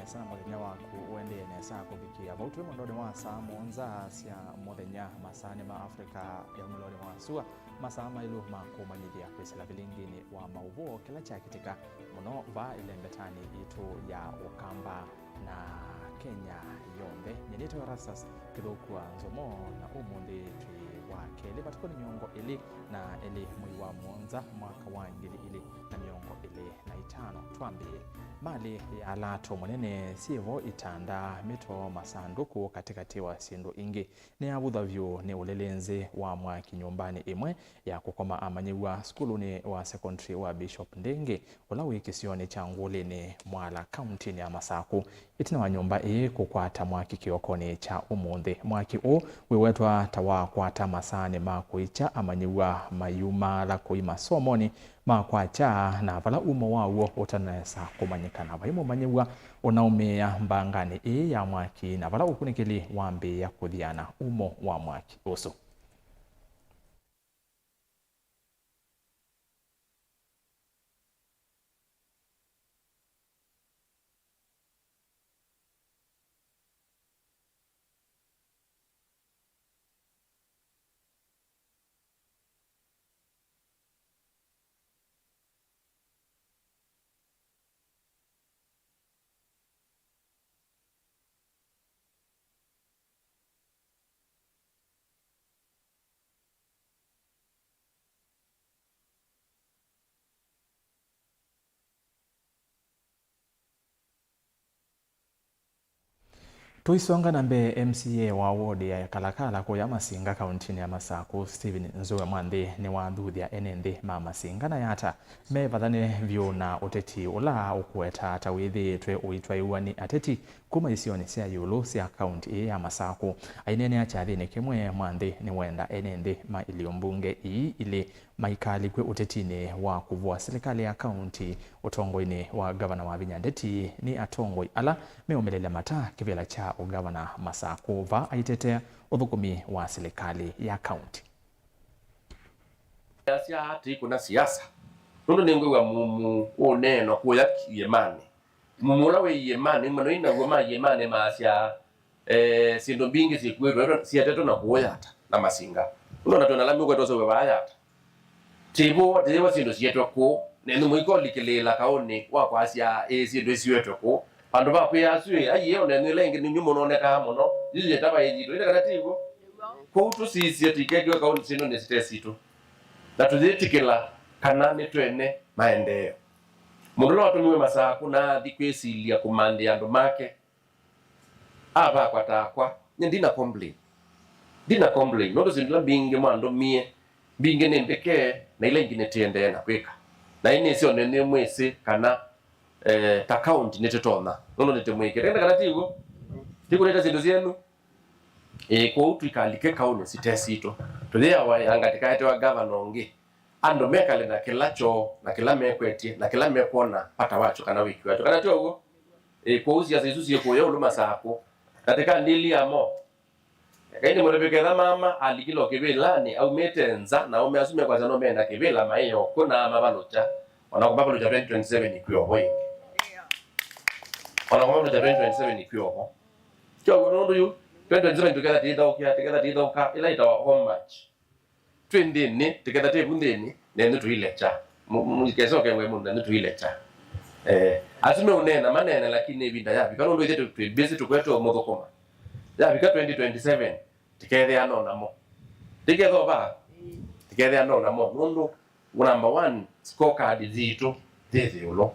nesa muthenya waku wende nesa kubikia bautu mondode wa saa monza cia muthenya masani ma Afrika ya mulole wa sua masaa mailu makumanyithia kwisela bilingini wa maubo kila chakitika muno va ilembetani itu ya Ukamba na Kenya yombe nyenito rasas kidokwa nzomo na umundi twi wake libatukoni miongo ili na ili mwi wa monza mwaka wa ngili ili na miongo ili na itano twambi mali ya lato munene sivo itanda mito masanduku katikati wa sindu ingi ni abudhavyo ni ulelenze wa mwaki nyumbani imwe ya kukoma amanyiwa skuluni wa secondary wa Bishop Ndenge ulawi kisioni cha Ngulini Mwala County ni Masaku itina wa nyumba kukwata mwaki kiokoni cha umundi mwaki wiwetwa tawa kwata masane makuicha amanyiwa mayuma la kuima somoni makwacha na vala umo wawo utanesa kumanyikana vaimo manyiwa unaumia mbangani ya mwaki na vala ukunikili wambi ya kudhiana umo wa mwaki usu. Tuisonga nambe MCA wa wodi ya Kalakala ko ya Masinga County ya Masaku Steven Nzoe Mwande ni waanduthia enende ma Masinga na yata me badane vyo na uteti ula ukueta tawithi twe uitwa iwani ateti kuma isioni sia yulu sia county ya Masaku ainene achathine kimwe Mwande ni wenda enende ma iliombunge ile maikali kwe utetine wa kuvua serikali ya county utongoini wa governor wa Vinyandeti ni atongoi ala meomelela mata kivela cha ugavana Masaku va aitetea udhukumi wa serikali ya county. Siasa hati kuna siasa. Nondo nengwe wa mumu oneno kuya yemane. Mumula we yemane mano ina goma yemane maasya sindo bingi sikweru siateto na kuoyata na Masinga. Nondo natona lambi kwa toso we bayata. Tewa sindo sietwa ko nenu mwiko likilela kaone wa kwa asya sindo sietwa ko pando ba kwa aswe aye onenu lenge ni nyumo noneka mono yije taba yijito ile kanativo ko utu sisi atikegwe kaone sindo ne sitesito na tuzitikila kanani twene maendeo mundu watu mwe Masaku na thikwesilia kumande andu make aba kwatakwa ndina complain nondo zindula bingi mwandu mie bingi nembeke na ile ngine tiende na kweka na ine sio nene mwese kana ta county netetona nondo netemweke renda kanatigo tikuleta zindu zenu kwa utu ikalike kaune sitesito tulia wa angatika ete wa governor ngi ando mekale na kilacho na kila mekwetie na kila mekona pata wacho kana wiki wacho kana togo kwa uzi ya Yesu kwa yolo Masaku katika ndili amo kaini mrebekeza mama alikilo kibelani au metenza na umeasume kwa zano menda kibela mayo kuna mabalocha wanakubaba lo 2027 ikiwa hoyi wanakubaba lo 2027 ikiwa ho kwa nondo yu 2027 together tidauka ila itawa home match twendeni together tebundeni nende tuilecha mukesa okengwe munda nende tuilecha asume unena manene lakini ebinda yapi kanondo yetu twebezi tukweto modokoma yapi ka 2027 together anona mo together ba together anona mo nondo number 1 scorecard zito tezi ulo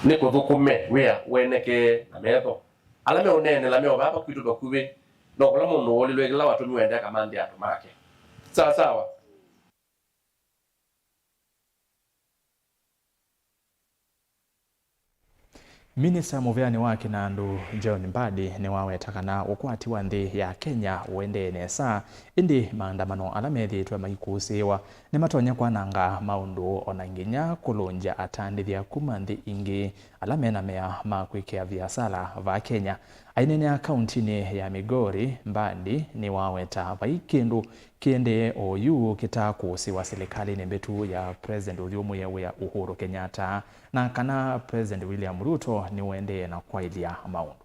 niko dukume wea weneke ameto alame unene la meo baba kwitu bakube no kula mundu wolilwe la watu miwende kamandi atu make sawa sawa. Minisa muvyani wake na andu John Mbadi ni wawe takana ukwati wa nthi ya Kenya uende nesa indi maandamano alamethi twa maikusiwa ni matonya kwa nanga maundu onanginya kulunja atandithia kuma nthi ingi alamena mea makwikea biasala va Kenya ainene akaunti ni ya Migori Mbadi ni waweta vaikindu kiende oyu kitakusiwa serikali ni mbetu ya President Udhumu ya Uhuru Kenyatta na kana President William Ruto ni wende na kwailia maundu.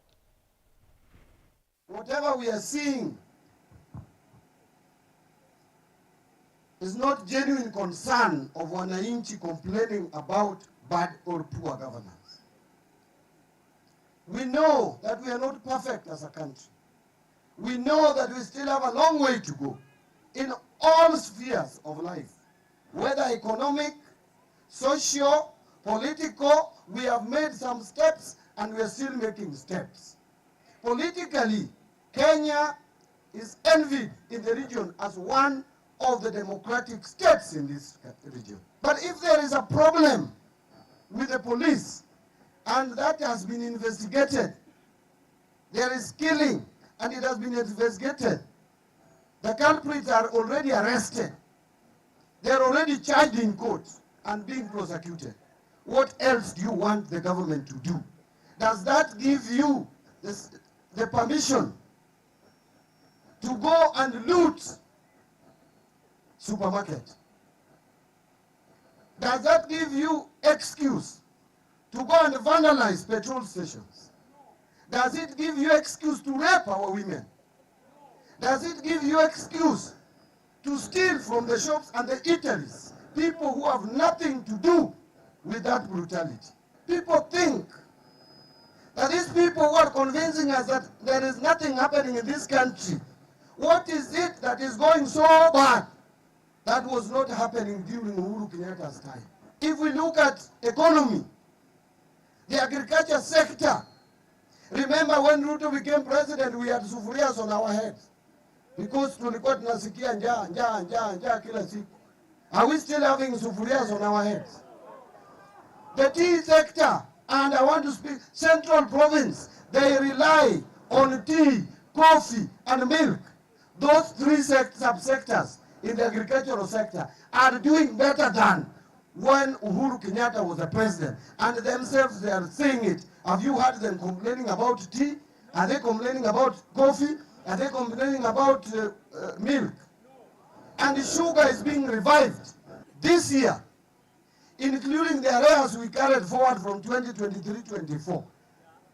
Whatever we are seeing is not genuine concern of wananchi complaining about bad or poor governance. We know that we are not perfect as a country. We know that we still have a long way to go in all spheres of life, whether economic, social, political. We have made some steps and we are still making steps. Politically, Kenya is envied in the region as one of the democratic states in this region. But if there is a problem with the police and that has been investigated, there is killing and it has been investigated, the culprits are already arrested, they are already charged in court and being prosecuted. What else do you want the government to do? Does that give you the permission to go and loot supermarket? Does that give you excuse to go and vandalize petrol stations? Does it give you excuse to rape our women? Does it give you excuse to steal from the shops and the eateries? People who have nothing to do with that brutality. People think that these people who are convincing us that there is nothing happening in this country, what is it that is going so bad that was not happening during Uhuru Kenyatta's time? If we look at economy, the agriculture sector, remember when Ruto became president, we had sufurias on our heads because tulikuwa tunasikia njaa kila siku. Are we still having sufurias on our heads? The tea sector, and I want to speak, Central Province, they rely on tea, coffee, and milk. Those three subsectors in the agricultural sector are doing better than when Uhuru Kenyatta was the president. And themselves, they are saying it. Have you heard them complaining about tea? Are they complaining about coffee? Are they complaining about milk? And the sugar is being revived this year, including the arrears we carried forward from 2023-24.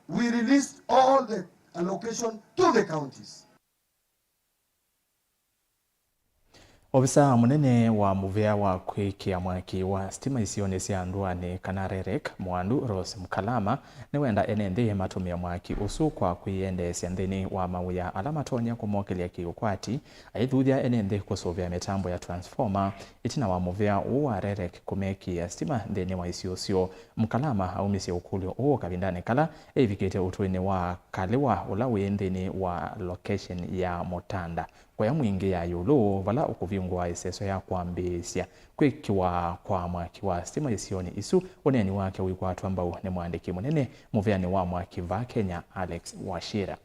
We released all the allocation to the counties. Ofisa munene wa muvea wa kwikia mwaki wa stima isione cia ndwani kana REREC Mwandu Rose Mkalama ni wenda enende matumia mwaki usu kwa kuiendesya nthini wa mawia alama tonya kumokelia kiukwati aithuthia enende kusovya mitambo ya transformer itina wa muvea wa REREC kumekia stima nthini wa isiosio. Mkalama aumisye ukulio uo kavindani kala evikite utuini wa kaliwa ula wi nthini wa location ya Mutanda kwa ya mwingi ya yulu vala ukuviungwa iseso ya kuambisya kwikiwa kwa mwaki wa stima isioni isu uneni wake wikwa atu ambao ni mwandiki munene muveani wa mwaki va Kenya Alex Washira.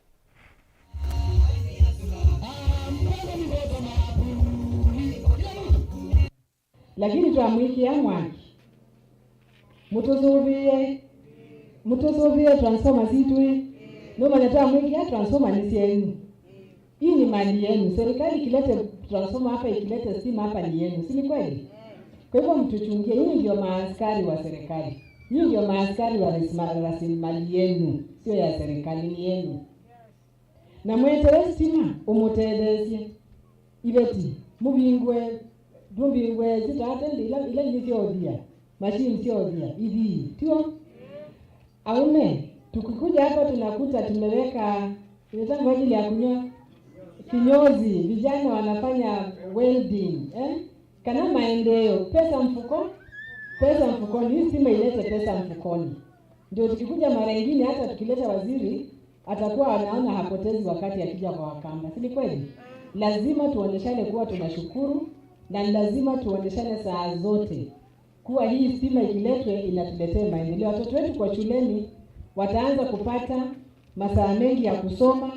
Lakini tuamwiki ya mwaki mutuzuvie transformer zitui nomanya tuamwiki ya transformer nisi yenu. Hii ni mali yenu. Serikali ikilete transformer hapa, ikilete stima hapa ni yenu. Si ni kweli? Kwa hivyo mtuchungie. Hii ndio maaskari wa serikali. Hii ndio maaskari wa rasilimali yenu. Sio ya serikali, ni yenu. Na mwetere stima umutedesye. Ibeti mubingwe zitatende ila niziodia. Machine siodia. Hivi. Tio? Aume tukikuja hapa tunakuta tumeweka tunataka kwa ajili ya kunywa kinyozi, vijana wanafanya welding, kana maendeleo, pesa mfukoni, hii stima ilete pesa mfukoni. Ndio tukikuja mara nyingine hata tukileta waziri atakuwa anaona hapotezi wakati akija kwa Wakamba. Si kweli? Lazima tuoneshane kuwa tunashukuru na lazima tuoneshane saa zote kuwa hii stima ikiletwe inatuletea maendeleo. Watoto wetu kwa shuleni wataanza kupata masaa mengi ya kusoma.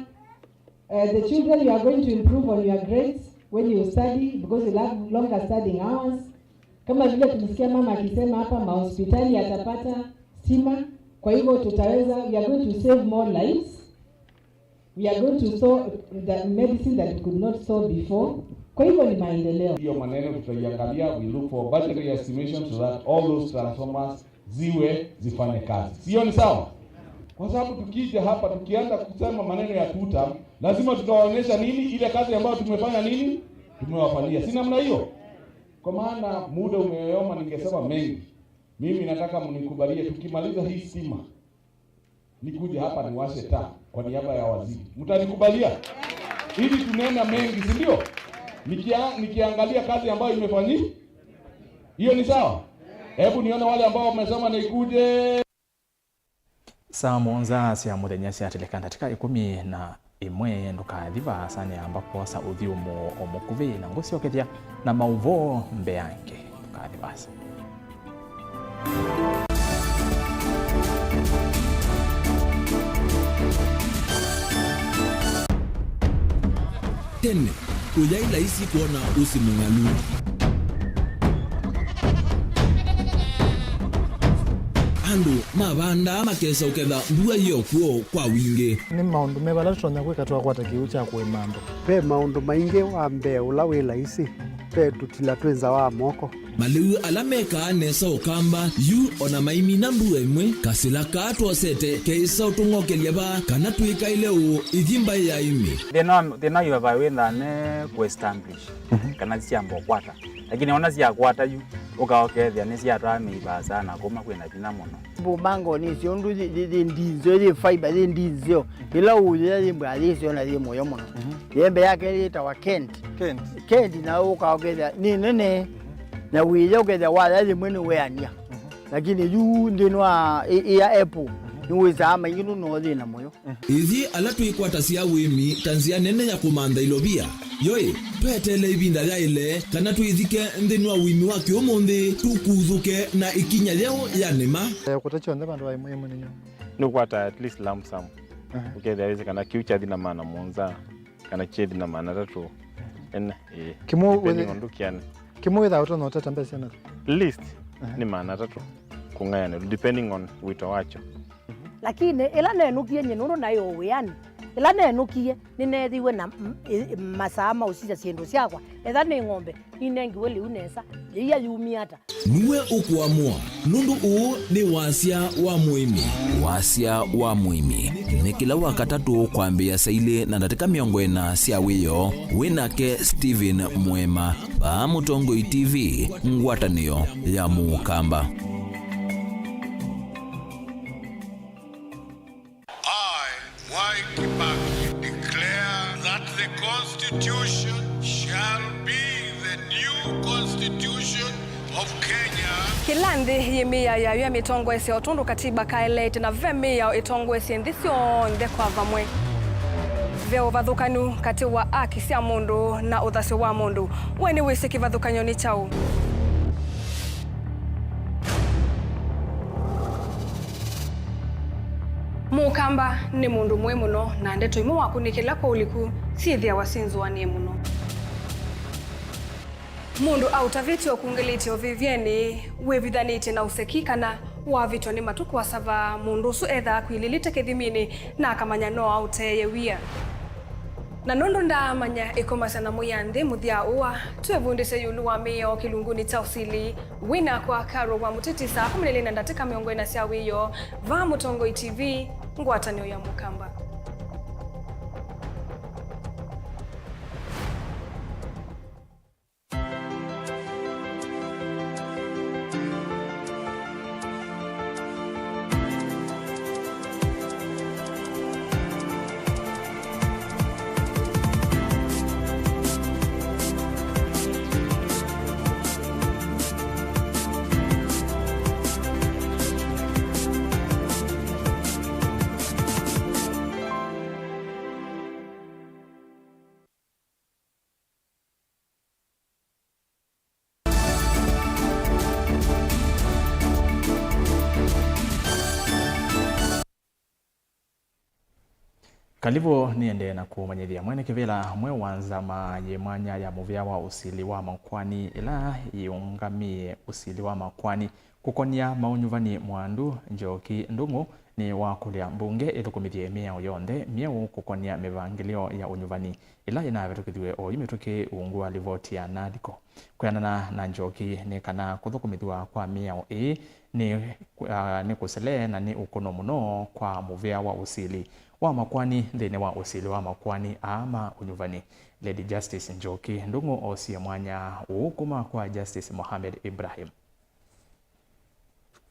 The children, you are going to improve on your grades when you study because you have longer studying hours. Kama vile tulisikia mama akisema hapa mahospitali yatapata stima, kwa hivyo tutaweza, we are going to save more lives. We are going to sow the medicine that we could not sow before. Kwa hivyo ni maendeleo. Hiyo maneno tutaiangalia, we look for budgetary estimation so that all those transformers zifanye kazi. Sio ni sawa? Kwa sababu tukija hapa tukianza kusema maneno ya tuta, lazima tutawaonyesha nini ile kazi ambayo tumefanya nini? Tumewafanyia. Si namna hiyo? Kwa maana muda umeyoyoma, ningesema mengi. Mimi nataka mnikubalie tukimaliza hii stima nikuje hapa niwashe taa kwa niaba ya waziri. Mtanikubalia? Ili tunena mengi, si ndio? Nikiangalia kazi ambayo imefanyika. Hiyo ni sawa? Hebu nione wale ambao wamesema nikuje. Saa monza cia muthenya cia telekanda tika 11 ndukathiva sane ambapo sa uthiumo omukuvi na nguciokethia na mauvo mbeange tukathivasa. Tene kuyaila isi kuona usimungalu andu mabanda makesa uketha mbua hiyo kuo kwa wingi ni maundu mebala tutonya gwika twakwata kiu cha kwimando pe maundu maingi wa mbe ula wila isi pe tutila twenza wa moko maliu alameka nesa ukamba yu ona maimi na mbua imwe kasila katwa sete keisa utungokelia ba kana tuika ile u ithimba ya imi thina yu vawitha ne ku establish kana ciambo kwata lakini ona cia kwata yu ukaokethia ni cia twa miba sana kuma kwina thina muno bumango ni cio ndu ndinzo ri fiber ri ndinzo ila uya ri mbwa ri cio na ri moyo muno yembe yake ri ta wa Kent na ukaokethia ni nene na wije ukethia wala ri mwene weania lakini yu ndinwa ya Apple niweza ama yinu no ri na moyo ithi ala tuikwata cia wimi tanzia nene ya kumanda ilobia yoi petele ibinda ya ile kana tuithike nthini wa wimi wa kiomundi tukuthuke na ikinya leo ya nema kutacho nda bandu wa imwe nyo ni kwata at least lump sum ukethia hizi kana kiucha thina maana monza kana chedi na maana tatu kimu ndukiani kimu without no tata mbese na list ni maana tatu kungayana depending on wito wacho lakini ila nenukie nyinuru nayo wiani ila nenukie ninethiwe na masama usija ciendu ciakwa etha ni ng'ombe inengiwe liu nesa iya yumi ata niwe ukuamua nundu uu ni wasia wa muimi ni kila wakatatu kwambia saile na ndatika miongo ena cia wiyo winake Steven Mwema pa Mutongoi TV ngwatanio ya Mukamba. Constitution shall be the new constitution of Kenya. Kilandi yimia ya mitongo ese otundu katiba kaelete na vemia itongo ese ndisio nde kwa vamwe. Veo vathukanu kati wa aki cia mundu na uthasi wa mundu. Weni wisi kivathukanyo ni chau. Mukamba ni mundu mwe muno na ndeto imu wakunikila kwa uliku sithia wasinzwa ni muno. Mundu autaviti okungiliti ovivyeni wevithaniti na usekikana wavitwa ni matuku wasava mundu su etha kwililite kithimini na akamanya no auteye wia. Na nundu ndamanya ikomasana muyanthi muthia uwa twevundise yulu wa mio kilunguni cha usili wina kwa karo wa mutiti saa 12 ndatika miongo ina cia wiyo va Mutongoi TV ngwatanio ya Mukamba. Kalivo niende na kumanyithia mwene kivila mwe wanza maye mwanya ya muvya wa usili wa makwani ila iungamie usili wa makwani kukonia maunyuvani mwandu Njoki Ndungu ni wa kulia mbunge ithukumithie miao yonthe miao kukonia mivangilio ya unyuvani ila inavetukithiwe o imituki ungua livoti ya Nadco kwianana na Njoki ni kana kuthukumithwa kwa miao ni kusele na ni ukono muno kwa muvea wa usili wa makwani thini wa usili wa makwani ama unyuvani. Lady Justice Njoki ndungu osie mwanya ukuma kwa Justice Mohamed Ibrahim.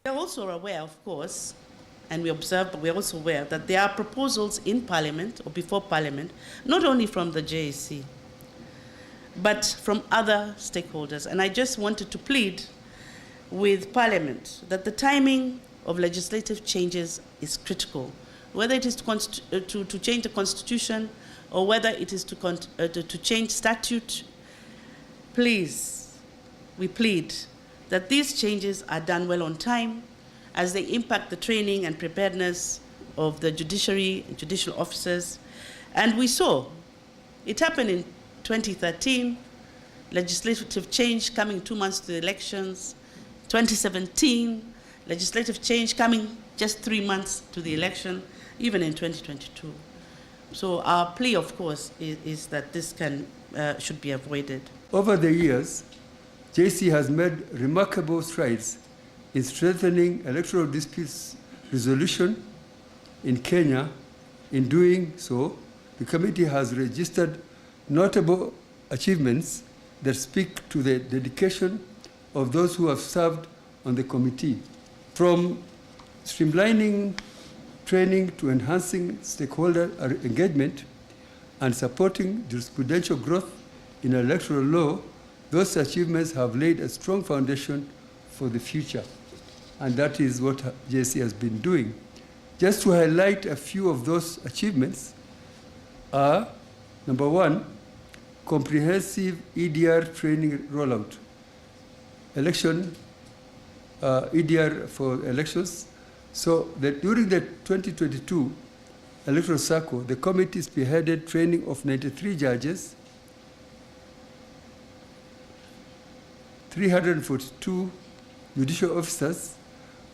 We are also aware, of course, and we observe, but we are also aware that there are proposals in Parliament or before Parliament, not only from the JSC, but from other stakeholders. And I just wanted to plead with Parliament that the timing of legislative changes is critical, whether it is to change the Constitution or whether it is to change statute. Please, we plead that these changes are done well on time as they impact the training and preparedness of the judiciary and judicial officers. And we saw it happen in 2013, legislative change coming 2 months to the elections. 2017, legislative change coming just 3 months to the election, even in 2022. So our plea, of course, is that this should be avoided. Over the years, JC has made remarkable strides in strengthening electoral disputes resolution in Kenya. In doing so, the committee has registered notable achievements that speak to the dedication of those who have served on the committee. From streamlining training to enhancing stakeholder engagement and supporting jurisprudential growth in electoral law, those achievements have laid a strong foundation for the future. And that is what JC has been doing. Just to highlight a few of those achievements are, number one, comprehensive EDR training rollout. EDR for elections. So that during the 2022 electoral cycle, the committee spearheaded training of 93 judges, 342 judicial officers,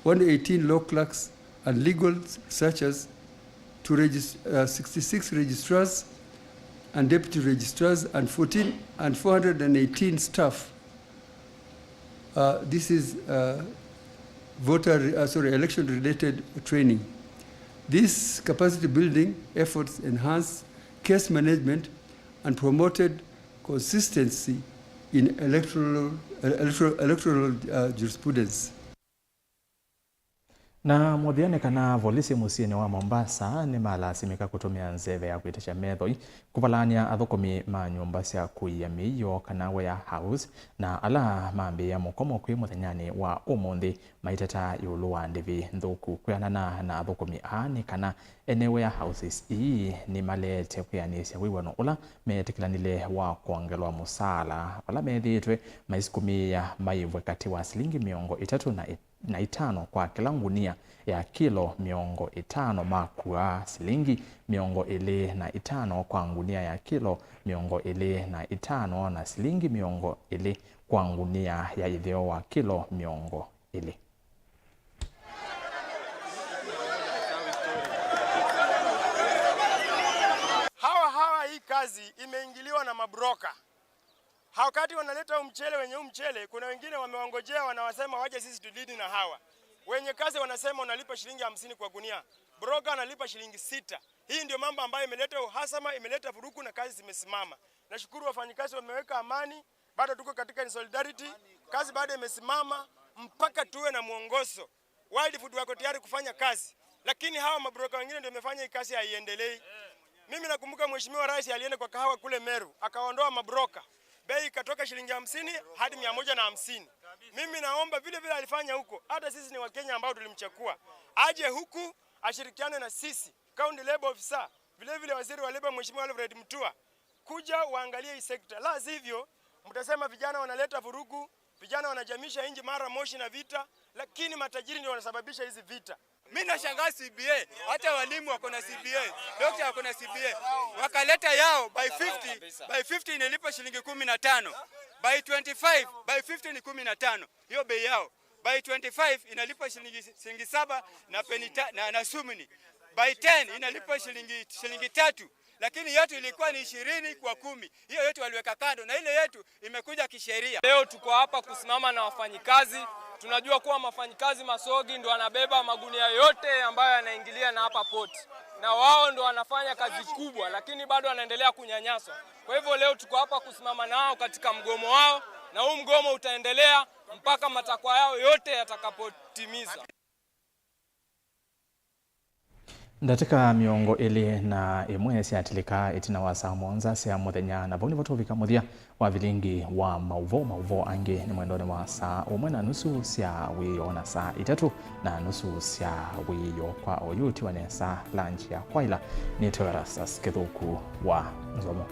118 law clerks and legal researchers, 66 registrars and deputy registrars, and 418 staff. This is election-related training. These capacity building efforts enhanced case management and promoted consistency in electoral jurisprudence. Na muthiane kana volisi musiini wa Mombasa ni malasimika kutumia nzeve ya kuitisha methoi kuvalania athukumi ma nyumba cia kuia miio kana warehouse na ala mambi ya mukomo kwi muthenyani wa umuthi maiteta yulu wa ndivi nthuku kwianana na athukumi ani kana ene warehouses ii ni malete kwianisya wiwano ula metikilanile wa kuongelwa musala wala methitwe maisukumia maivwe kati wa shilingi 35 kwa kila ngunia ya kilo 50 makua shilingi 25 kwa ngunia ya kilo 25 na shilingi 20 kwa ngunia ya itheo wa kilo 20. Hawa hii kazi imeingiliwa na mabroka. Wakati wanaleta mchele wenye mchele, kuna wengine wamewangojea wanawasema waje sisi tudidi na hawa. Wenye kazi wanasema unalipa shilingi 50 kwa gunia. Broka analipa shilingi 6. Hii ndio mambo ambayo imeleta uhasama, imeleta vurugu na kazi zimesimama. Nashukuru wafanyikazi wameweka amani, bado tuko katika solidarity. Kazi bado imesimama mpaka tuwe na mwongozo. Wild Food wako tayari kufanya kazi, lakini hawa mabroka wengine ndio wamefanya hii kazi haiendelei. Mimi nakumbuka Mheshimiwa Rais alienda kwa kahawa kule Meru, akaondoa mabroka. Bei ikatoka shilingi 50 hadi 150. Mimi naomba vile vile alifanya huko, hata sisi ni Wakenya ambao tulimchagua, aje huku ashirikiane na sisi, County Labor Officer, vile vile Waziri wa Labor Mheshimiwa Alfred Mutua, kuja waangalie hii sekta. La sivyo mtasema vijana wanaleta vurugu, vijana wanajamisha inji mara moshi na vita, lakini matajiri ndio wanasababisha hizi vita. Mimi nashangaa CBA, hata walimu wako na CBA, doctor wako na CBA. Wakaleta yao by 50 inalipa shilingi 15. By 25, by 50 ni 15. Hiyo bei yao. by 25 inalipa shilingi 7 na peni na sumini, by 10 inalipa shilingi 3, lakini yetu ilikuwa ni 20 kwa 10. Hiyo yetu waliweka kando na ile yetu imekuja kisheria. Leo tuko hapa kusimama na wafanyikazi. Tunajua kuwa wafanyikazi Masogi ndio wanabeba magunia yote ambayo yanaingilia na hapa port, na wao ndio wanafanya kazi kubwa, lakini bado wanaendelea kunyanyaswa. Kwa hivyo leo tuko hapa kusimama nao katika mgomo wao, na huu mgomo utaendelea mpaka matakwa yao yote yatakapotimiza. Ndatika miongo ili na imwe siatilika itina wa saa monza sia muthenya na voni votovika muthia wa vilingi wa mauvo ange ni mwendone wa saa 1:30 sia wiyo na saa 3:30 sia wiyo kwa oyuti wa nesa lunch ya kwaila ni Tewerasas Kithuku wa Nzomo.